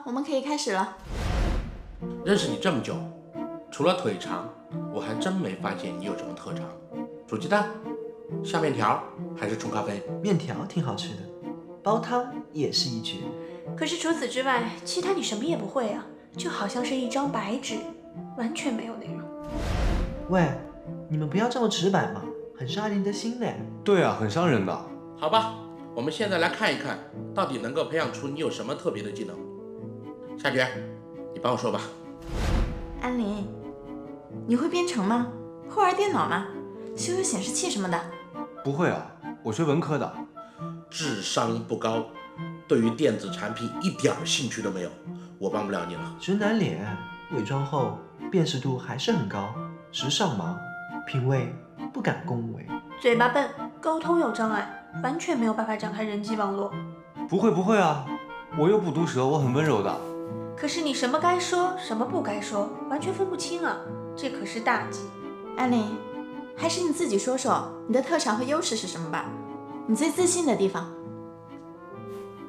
我们可以开始了。认识你这么久，除了腿长，我还真没发现你有什么特长。煮鸡蛋、下面条还是冲咖啡？面条挺好吃的，煲汤也是一绝。可是除此之外，其他你什么也不会啊，就好像是一张白纸，完全没有内容。喂，你们不要这么直白嘛，很伤人的心呢。对啊，很伤人的。好吧，我们现在来看一看，到底能够培养出你有什么特别的技能。夏觉，你帮我说吧。安林，你会编程吗？会玩电脑吗？修修显示器什么的？不会啊，我学文科的。智商不高，对于电子产品一点兴趣都没有，我帮不了你了。直男脸，伪装后辨识度还是很高，时尚盲，品味不敢恭维。嘴巴笨，沟通有障碍，完全没有办法展开人际网络。不会啊，我又不毒舌，我很温柔的。可是你什么该说，什么不该说，完全分不清啊，这可是大忌。安林，还是你自己说说你的特长和优势是什么吧？你最自信的地方。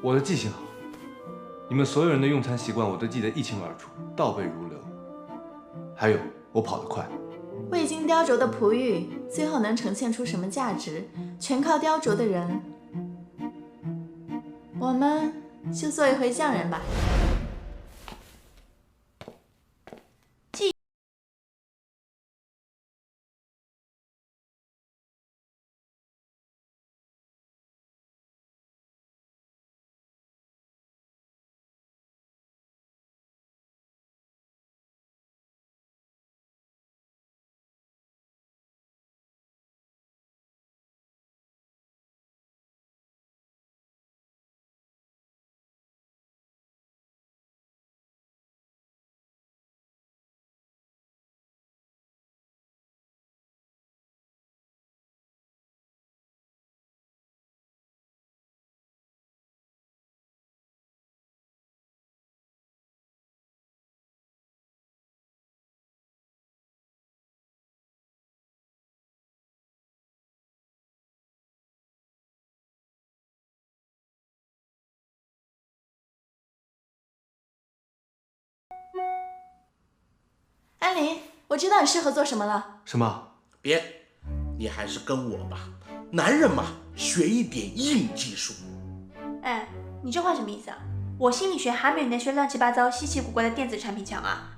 我的记性好，你们所有人的用餐习惯我都记得一清二楚，倒背如流。还有，我跑得快。未经雕琢的璞玉，最后能呈现出什么价值，全靠雕琢的人。我们就做一回匠人吧。安林，我知道你适合做什么了。什么？别，你还是跟我吧，男人嘛，学一点硬技术。哎，你这话什么意思啊？我心理学还没有你那些乱七八糟、稀奇古怪的电子产品强啊！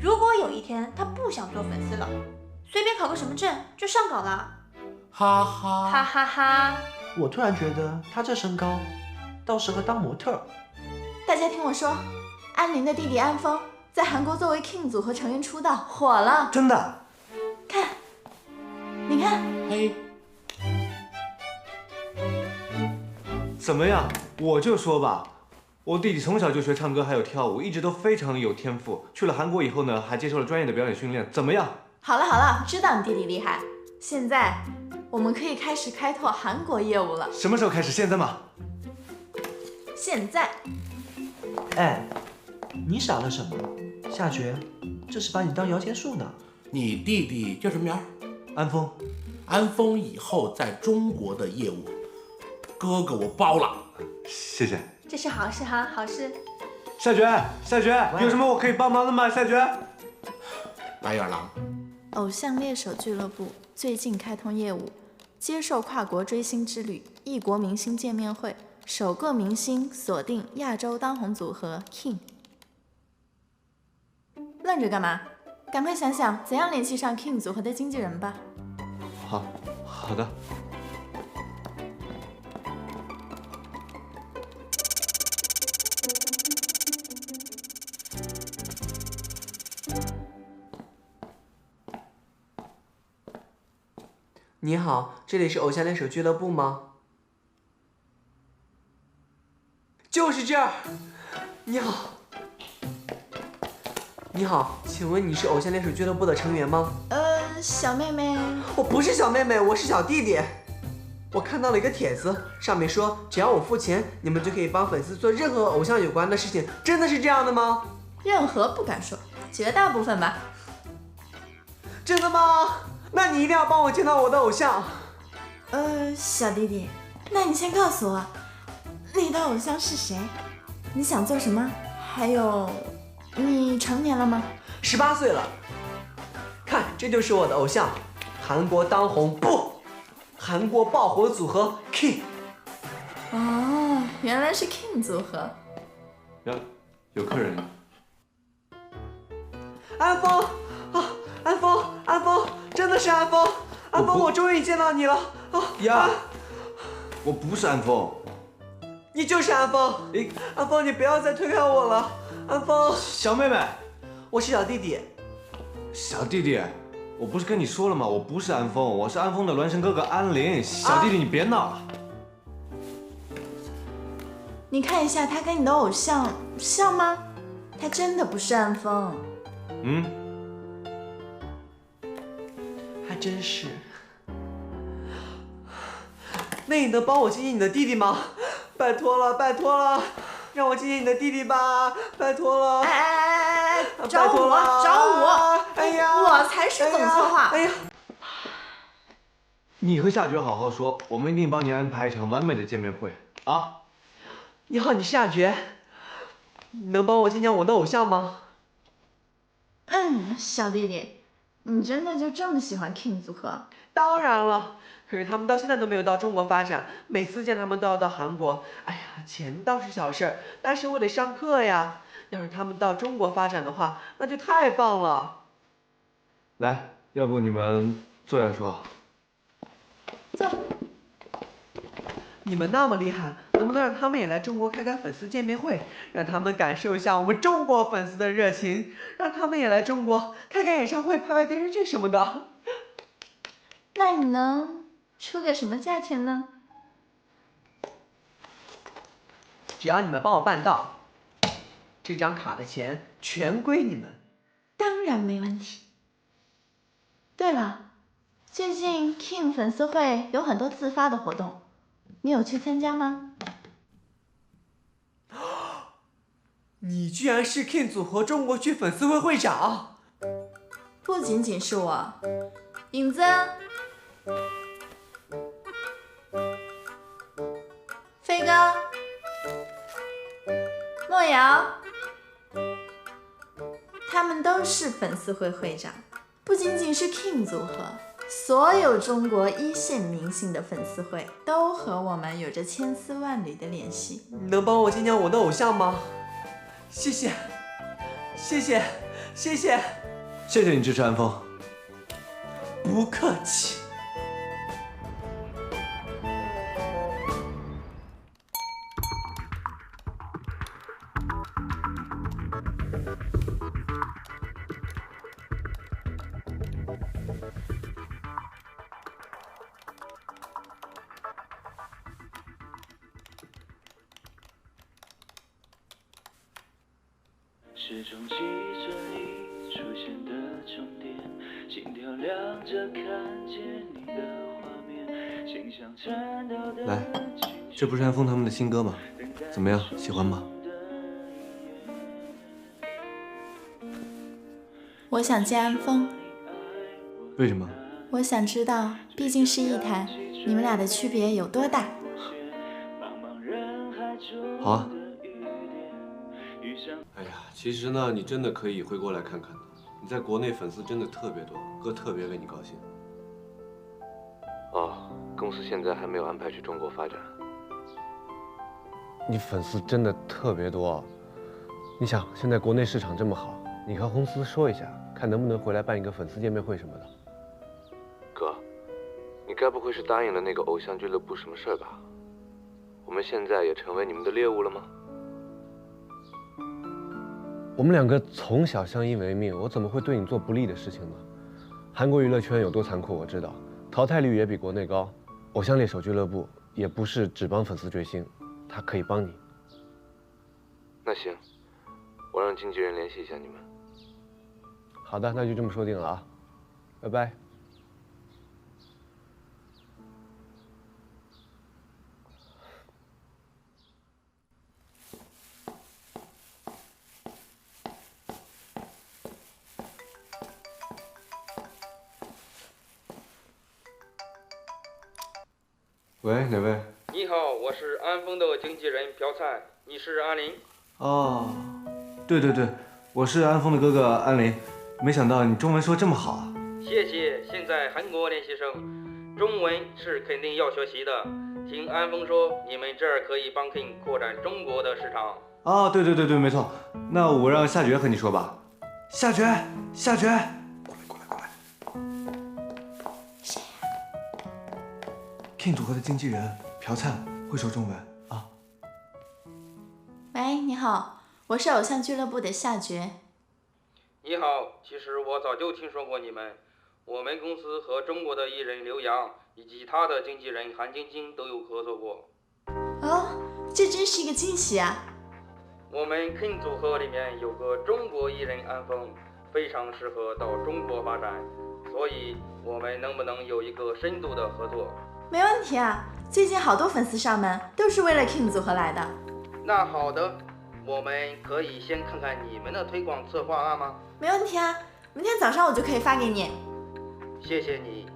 如果有一天他不想做粉丝了，随便考个什么证就上岗了，哈哈哈哈哈！我突然觉得他这身高，倒适合当模特。大家听我说，安林的弟弟安峰在韩国作为 King 组合成员出道，火了。真的？看，你看，嘿，怎么样？我就说吧，我弟弟从小就学唱歌还有跳舞，一直都非常有天赋。去了韩国以后呢，还接受了专业的表演训练。怎么样？好了，知道你弟弟厉害。现在我们可以开始开拓韩国业务了。什么时候开始？现在吗？现在。哎，你傻了什么？夏觉，这是把你当摇钱树呢。你弟弟叫什么名儿？安峰，安峰以后在中国的业务，哥哥我包了。谢谢。这是好事哈，好事。夏觉，有什么我可以帮忙的吗？夏觉，白眼狼，偶像猎手俱乐部最近开通业务，接受跨国追星之旅，异国明星见面会，首个明星锁定亚洲当红组合 King。愣着干嘛？赶快想想怎样联系上 King 组合的经纪人吧。好的。你好，这里是偶像猎手俱乐部吗？就是这儿。你好，请问你是偶像猎手俱乐部的成员吗？小妹妹，我不是小妹妹，我是小弟弟。我看到了一个帖子，上面说只要我付钱，你们就可以帮粉丝做任何偶像有关的事情，真的是这样的吗？任何不敢说，绝大部分吧。真的吗？那你一定要帮我见到我的偶像。小弟弟，那你先告诉我，你的偶像是谁？你想做什么？还有，你成年了吗？18岁了。看，这就是我的偶像，韩国当红韩国爆火组合 King。哦，原来是 King 组合。呀，有客人了。安峰啊，安峰，真的是安峰，安峰，我终于见到你了啊！呀，我不是安峰。你就是安峰，安峰，你不要再推开我了，安峰。小妹妹，我是小弟弟。小弟弟，我不是跟你说了吗？我不是安峰，我是安峰的孪生哥哥安林。小弟弟，你别闹了。你看一下他跟你的偶像像吗？他真的不是安峰。还真是。那你能帮我见见你的弟弟吗？拜托了，拜托了，让我见见你的弟弟吧，拜托了。哎，找我！哎呀，我才是总策划。哎呀，你和夏觉好好说，我们一定帮你安排一场完美的见面会啊！你好，你是夏觉，你能帮我见见我的偶像吗？小弟弟，你真的就这么喜欢 King 组合？当然了，可是他们到现在都没有到中国发展，每次见他们都要到韩国。哎呀，钱倒是小事儿，但是我得上课呀。要是他们到中国发展的话，那就太棒了。来，要不你们坐下说。走。你们那么厉害，能不能让他们也来中国开粉丝见面会，让他们感受一下我们中国粉丝的热情，让他们也来中国开演唱会、拍电视剧什么的。那你能出个什么价钱呢？只要你们帮我办到，这张卡的钱全归你们。当然没问题。对了，最近 King 粉丝会有很多自发的活动，你有去参加吗？你居然是 King 组合中国区粉丝会会长？不仅仅是我，影子、飞哥、莫瑶，他们都是粉丝会会长。不仅仅是 King 组合，所有中国一线明星的粉丝会都和我们有着千丝万缕的联系。你能帮我见见我的偶像吗？谢谢，谢谢，谢谢，谢谢你支持安峰。不客气。时钟记着你出现的终点，心跳亮着看见你的画面，心像颤抖的来，这不是安峰他们的新歌吗？怎么样，喜欢吗？我想见安峰。为什么？我想知道，毕竟是一台，你们俩的区别有多大？好啊。哎呀，其实呢，你真的可以回国来看看的。你在国内粉丝真的特别多，哥特别为你高兴。哦，公司现在还没有安排去中国发展。你粉丝真的特别多，你想现在国内市场这么好，你和公司说一下，看能不能回来办一个粉丝见面会什么的。哥，你该不会是答应了那个偶像俱乐部什么事儿吧？我们现在也成为你们的猎物了吗？我们两个从小相依为命，我怎么会对你做不利的事情呢？韩国娱乐圈有多残酷，我知道，淘汰率也比国内高。偶像猎手俱乐部也不是只帮粉丝追星，他可以帮你。那行，我让经纪人联系一下你们。好的，那就这么说定了啊，拜拜。喂，哪位？你好，我是安峰的经纪人朴灿，你是安林？哦，对对对，我是安峰的哥哥安林，没想到你中文说这么好啊。谢谢。现在韩国练习生，中文是肯定要学习的。听安峰说，你们这儿可以帮 King 扩展中国的市场。哦，对对对对，没错。那我让夏觉和你说吧。夏觉，夏觉，过来。谁呀？King 组合的经纪人朴灿会说中文啊。喂，你好，我是偶像俱乐部的夏觉。你好，其实我早就听说过你们。我们公司和中国的艺人刘洋以及他的经纪人韩晶晶都有合作过。哦，这真是一个惊喜啊！我们 King 组合里面有个中国艺人安峰，非常适合到中国发展，所以我们能不能有一个深度的合作？没问题啊，最近好多粉丝上门都是为了 King 组合来的。那好的，我们可以先看看你们的推广策划案吗？没问题啊，明天早上我就可以发给你。谢谢你。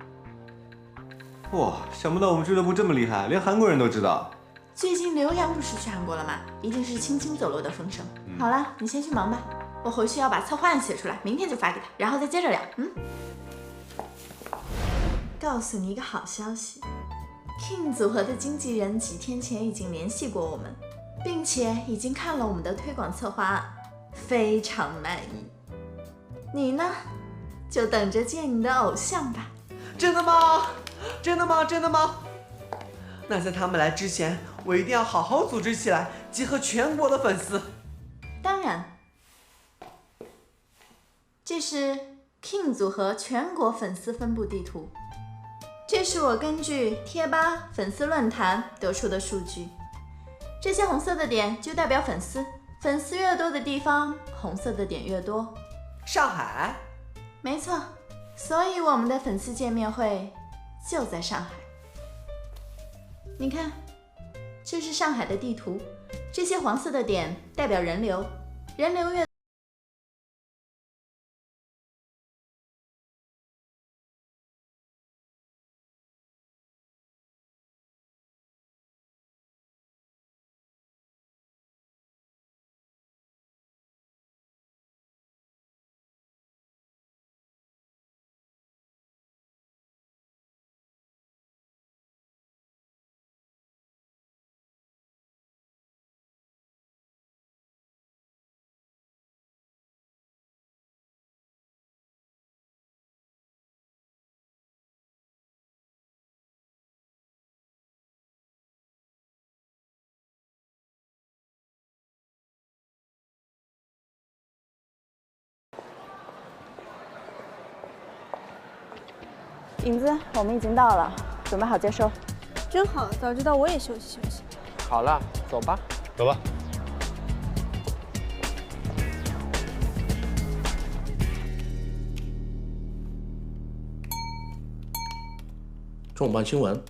哇，想不到我们俱乐部这么厉害，连韩国人都知道。最近刘洋不是去韩国了吗？一定是轻轻走漏的风声。好了，你先去忙吧，我回去要把策划案写出来，明天就发给他，然后再接着聊。告诉你一个好消息 ，King 组合的经纪人几天前已经联系过我们，并且已经看了我们的推广策划案，非常满意。你呢，就等着见你的偶像吧。真的吗？真的吗？真的吗？那在他们来之前，我一定要好好组织起来，集合全国的粉丝。当然，这是 King 组合全国粉丝分布地图，这是我根据贴吧、粉丝论坛得出的数据。这些红色的点就代表粉丝，粉丝越多的地方，红色的点越多。上海？没错，所以我们的粉丝见面会就在上海。你看，这是上海的地图，这些黄色的点代表人流，人流越影子，我们已经到了，准备好接收。真好，早知道我也休息休息。好了，走吧。走吧。重磅新闻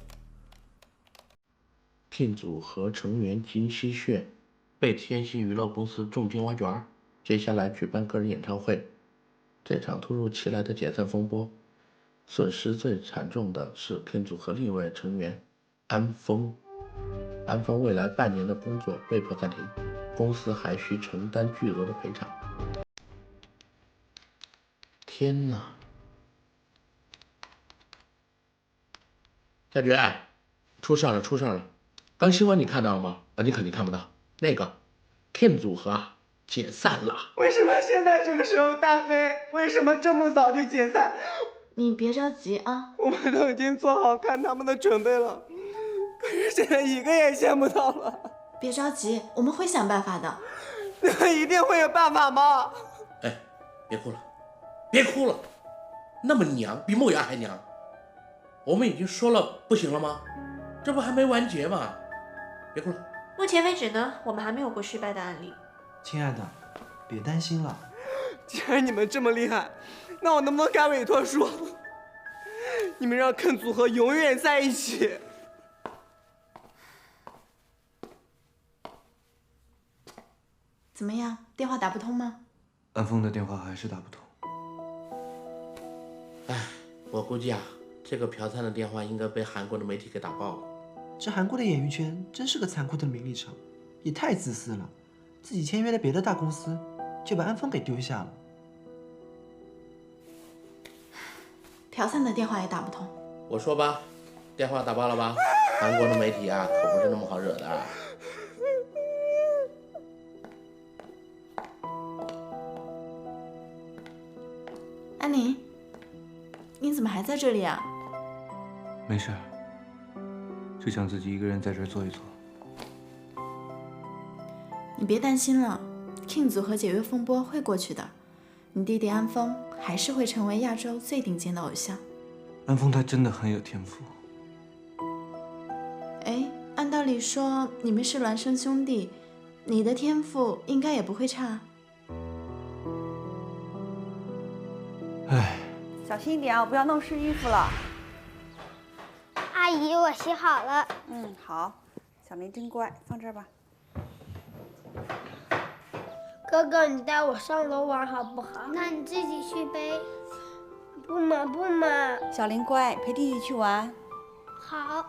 ：King 组合成员金希炫被天星娱乐公司重金挖角，接下来举办个人演唱会。这场突如其来的解散风波，损失最惨重的是 King 组合另一位成员安峰。安峰未来半年的工作被迫暂停，公司还需承担巨额的赔偿。天哪！夏觉，出事了！刚新闻你看到了吗？你肯定看不到。那个 King 组合解散了。为什么现在这个时候大飞？为什么这么早就解散？你别着急啊，我们都已经做好看他们的准备了，可是现在一个也见不到了。别着急，我们会想办法的。你们一定会有办法吗？哎，别哭了，那么娘，比梦瑶还娘。我们已经说了不行了吗？这不还没完结吗？别哭了。目前为止呢，我们还没有过失败的案例。亲爱的，别担心了。既然你们这么厉害，那我能不能改委托书？你们让 King 组合永远在一起。怎么样，电话打不通吗？安峰的电话还是打不通。哎，我估计这个朴灿的电话应该被韩国的媒体给打爆了。这韩国的演艺圈真是个残酷的名利场，也太自私了。自己签约了别的大公司，就把安风给丢下了。朴三的电话也打不通。我说吧，电话打爆了吧？韩国的媒体啊，可不是那么好惹的。安宁，你怎么还在这里啊？没事，就想自己一个人在这儿坐一坐。你别担心了 ，King 组和解约风波会过去的。你弟弟安风还是会成为亚洲最顶尖的偶像。安风他真的很有天赋。哎，按道理说你们是孪生兄弟，你的天赋应该也不会差。唉，小心一点啊，不要弄湿衣服了。阿姨，我洗好了。嗯，好，小林真乖，放这儿吧。哥哥，你带我上楼玩好不好？那你自己去呗。不嘛不嘛。小林乖，陪弟弟去玩。好。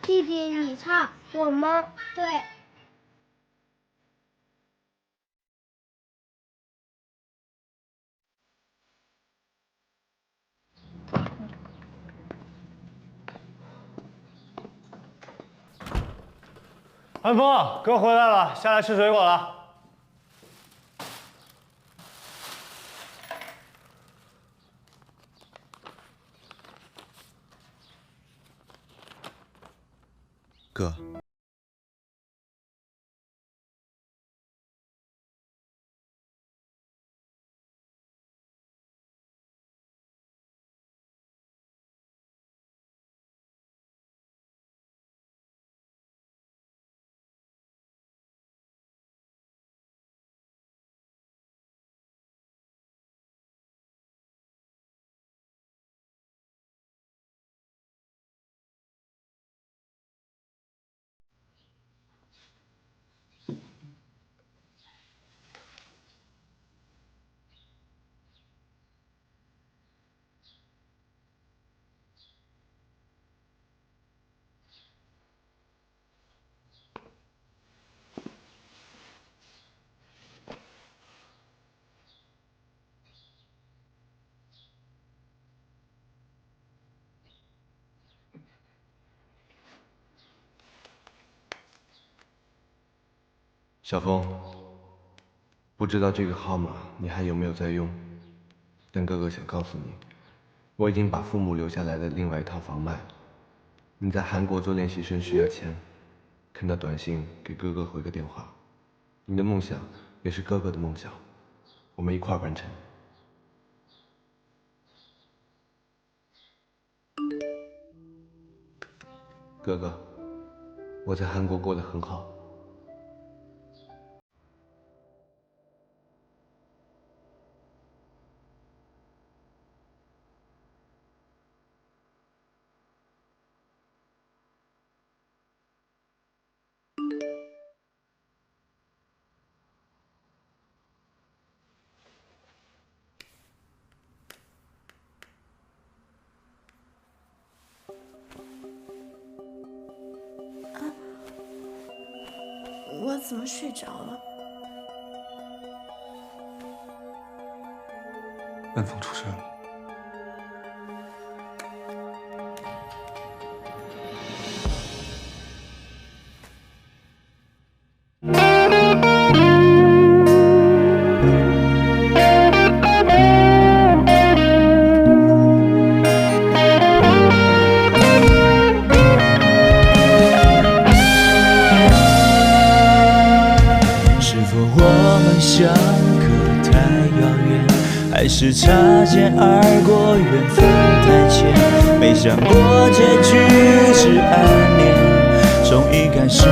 弟弟，你唱，我吗？对。安风，哥回来了，下来吃水果了。哥，小峰，不知道这个号码你还有没有在用？但哥哥想告诉你，我已经把父母留下来的另外一套房卖了。你在韩国做练习生需要钱，看到短信给哥哥回个电话。你的梦想也是哥哥的梦想，我们一块儿完成。哥哥，我在韩国过得很好。我怎么睡着了？安风出事了。相隔太遥远，还是擦肩而过，缘分太浅。没想过结局是暗恋，从一开始